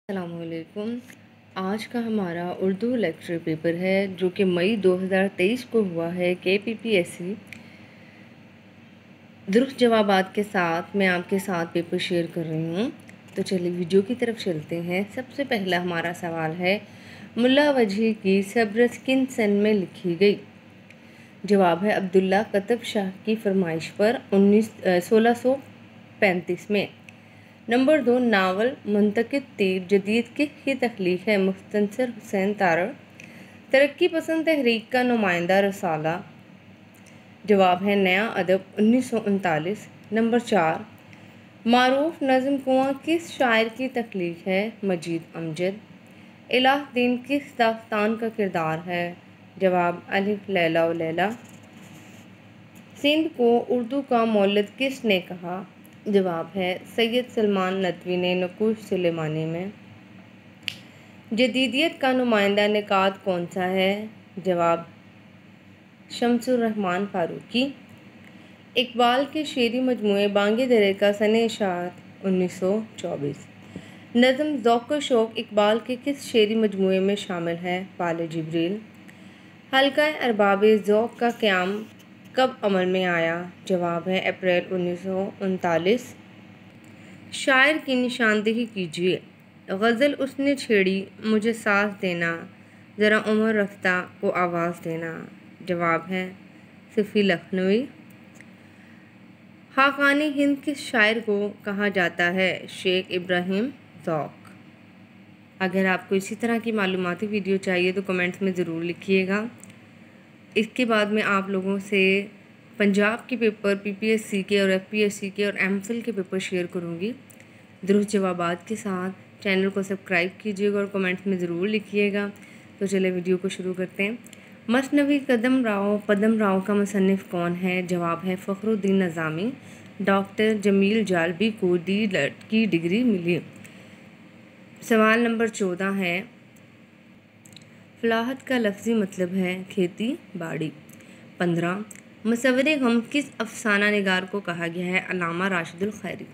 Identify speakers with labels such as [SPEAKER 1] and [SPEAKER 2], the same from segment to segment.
[SPEAKER 1] अस्सलामुअलैकुम। आज का हमारा उर्दू लेक्चर पेपर है जो कि मई 2023 को हुआ है। KPPSC दुरुस्त जवाबात के साथ मैं आपके साथ पेपर शेयर कर रही हूँ। तो चलिए वीडियो की तरफ चलते हैं। सबसे पहला हमारा सवाल है, मुल्ला वजही की सबरस किन सन में लिखी गई? जवाब है अब्दुल्ला कतब शाह की फरमाइश पर 1635 में। नंबर 2, नावल मुंतकिद तीर जदीद की तख्लीक है मुख्तसर हुसैन तारड़। तरक्की पसंद तहरीक का नुमाइंदा रसाला। जवाब है नया अदब 1939। नंबर 4, मारूफ नज़म कुआं किस शायर की तख्लीक है? मजीद अमजद। इलाहुद्दीन किस दास्तान का किरदार है? जवाब अलिफ लैला व लैला। सिंध को उर्दू का मौलद किसने कहा? जवाब है सैयद सलमान नदवी ने नकुश सुलेमानी में। जदीदियत का नुमाइंदा निकात कौन सा है? जवाब शम्सुर रहमान फारूकी। इकबाल के शेरी मजमूए बांगे दरे का सने इशाअत 1924। नज़म ज़ौक़ शौक़ इकबाल के किस शेरी मजमूए में शामिल है? वाले जिब्रील। हल्का अरबाब ज़ौक़ का क़याम कब अमल में आया? जवाब है अप्रैल 1939। शायर की निशानदेही कीजिए। गज़ल उसने छेड़ी मुझे सांस देना, ज़रा उम्र रफ्ता को आवाज़ देना। जवाब है सूफ़ी लखनवी। खाक़ानी हिंद किस शायर को कहा जाता है? शेख इब्राहिम ज़ौक़। अगर आपको इसी तरह की मालूमाती वीडियो चाहिए तो कमेंट्स में ज़रूर लिखिएगा। इसके बाद मैं आप लोगों से पंजाब के पेपर, PPSC के और FPSC के और MPhil के पेपर शेयर करूंगी दुरुस्त जवाबात के साथ। चैनल को सब्सक्राइब कीजिएगा और कमेंट्स में ज़रूर लिखिएगा। तो चलिए वीडियो को शुरू करते हैं। मसनवी पदम राव का मुसन्निफ़ कौन है? जवाब है फ़खरुद्दीन निज़ामी। डॉक्टर जमील जालबी को D.Litt की डिग्री मिली। सवाल नंबर 14 है, फलाहत का लफ्ज़ी मतलब है खेती बाड़ी। 15, मुसव्विर गम किस अफसाना निगार को कहा गया है? अल्लामा राशिदुल खैरी।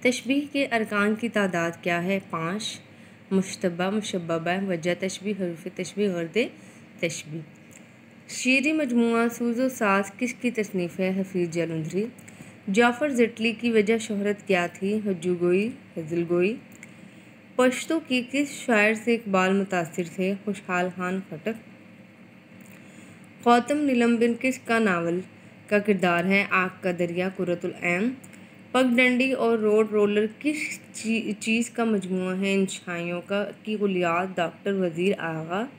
[SPEAKER 1] तशबीह के अरकान की तादाद क्या है? 5। मुश्तबा, मुशब्बा, वजह तशबीह, हरूफ तशबीह, गर्द तशबीह। शेरी मजमुआ सूज़ो साज़ किसकी तसनीफ़ है? हफीज़ जालंधरी। जाफ़र ज़िटली की वजह शोहरत क्या थी? हज्जुगोई, हज़लगोई। पश्तो की किस शायर से इकबाल मुतासिर थे? खुशहाल खान खटक। ख़ातम नीलम बिन किस का नावल का किरदार है? आग का दरिया, कुर्रतुल ऐन। पगडंडी और रोड रोलर किस चीज़ का मजमूआ है? इंशाइयों की गुलियात, डॉक्टर वज़ीर आगा।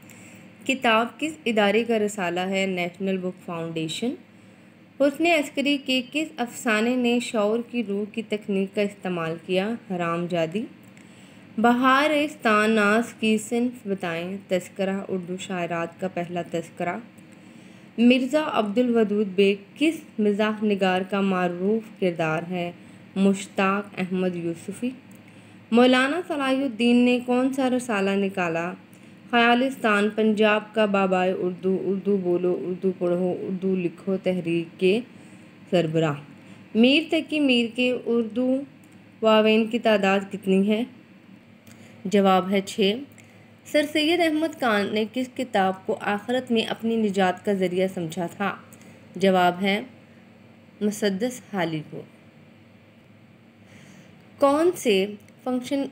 [SPEAKER 1] किताब किस इदारे का रसाला है? National book foundation. हुस्न अस्करी के किस अफसाने ने शऊर की रूह की तकनीक का इस्तेमाल किया? हरामजादी। बहारिस्तान नाज़ की सिन्फ बताएं। तज़किरा, उर्दू शायरात का पहला तज़किरा। मिर्ज़ा अब्दुल वदूद बेग किस मिज़ाह निगार का मारूफ किरदार है? मुश्ताक अहमद यूसुफ़ी। मौलाना सलाहुद्दीन ने कौन सा रसाला निकाला? ख़यालिस्तान पंजाब का बाबाए उर्दू, उर्दू बोलो, उर्दू पढ़ो, उर्दू लिखो तहरीक के सरबराह। मीर तकी मीर के उर्दू वावेन की तादाद कितनी है? जवाब है 6। सर सैयद अहमद खान ने किस किताब को आखिरत में अपनी निजात का ज़रिया समझा था? जवाब है मुसद्दस हाली को। कौन से फ़िक्शन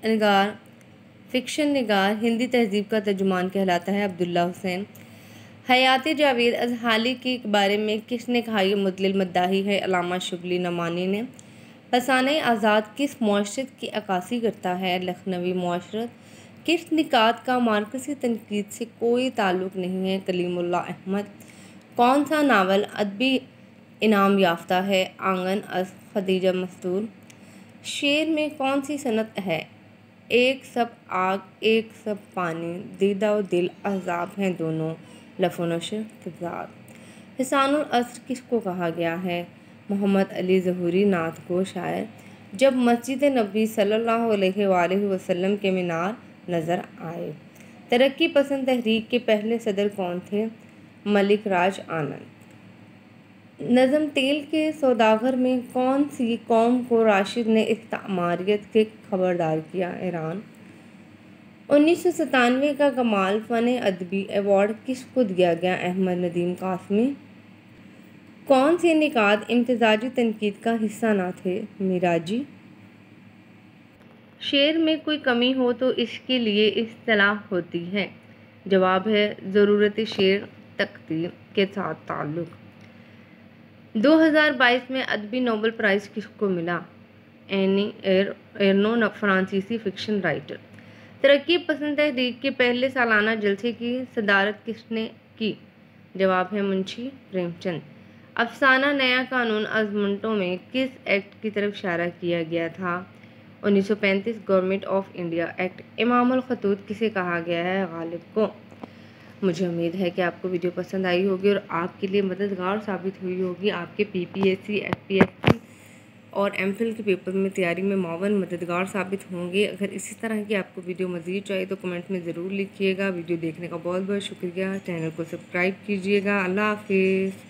[SPEAKER 1] निगार हिंदी तहज़ीब का तर्जुमान कहलाता है? अब्दुल्ला हुसैन। हयात जावेद अज़हाली के बारे में किसने कहा यह मुदलिल मद्दाही है? अल्लामा शुबली नमानी ने। फसाने आज़ाद किस मुआशरत की अक्कासी करता है? लखनवी मुआशरत। किस निकात का मार्कसी तनकीद से कोई ताल्लुक़ नहीं है? कलीमुल्लाह अहमद। कौन सा नावल अदबी इनाम याफ्ता है? आंगन अज़ खदीजा मस्तूर। शेर में कौन सी सनत है? एक सब आग, एक सब पानी, दीदा व दिल अज़ाब हैं दोनों, लफ़ व नशर किज़ाब। हिसानुल अस्र किसको कहा गया है? मोहम्मद अली ज़हूरी नात को शायर। जब मस्जिद नबी सल्लल्लाहु अलैहि वसल्लम के मीनार नज़र आए। तरक्की पसंद तहरीक के पहले सदर कौन थे? मलिक राज आनंद। नज़म तेल के सौदागर में कौन सी कौम को राशिद ने इस्तामारियत से खबरदार किया? ईरान। 1997 का कमाल फ़न अदबी अवार्ड किसको दिया गया? अहमद नदीम कासमी। कौन से निकात इम्तिजाजी तनकीद का हिस्सा ना थे? मिराजी। शेर में कोई कमी हो तो इसके लिए इस्तिलाह होती है। जवाब है ज़रूरत शेर तकदीर के साथ ताल्लुक़। 2022 में अदबी नोबेल प्राइज़ किसको मिला? एनी एर्नो, फ्रांसीसी फ़िक्शन राइटर। तरक्की पसंद तहरीक के पहले सालाना जलसे की सदारत किसने की? जवाब है मुंशी प्रेमचंद। अफसाना नया कानून आज़मूदों में किस एक्ट की तरफ इशारा किया गया था? 1935 गवर्नमेंट ऑफ इंडिया एक्ट। इमामुल खतूत किसे कहा गया है? गालिब को। मुझे उम्मीद है कि आपको वीडियो पसंद आई होगी और आपके लिए मददगार साबित हुई होगी। आपके PPSC, FPSC और MPhil के पेपर में तैयारी में मावन मददगार साबित होंगे। अगर इसी तरह की आपको वीडियो मज़ीद चाहिए तो कमेंट में ज़रूर लिखिएगा। वीडियो देखने का बहुत बहुत शुक्रिया। चैनल को सब्सक्राइब कीजिएगा। अल्लाह हाफिज़।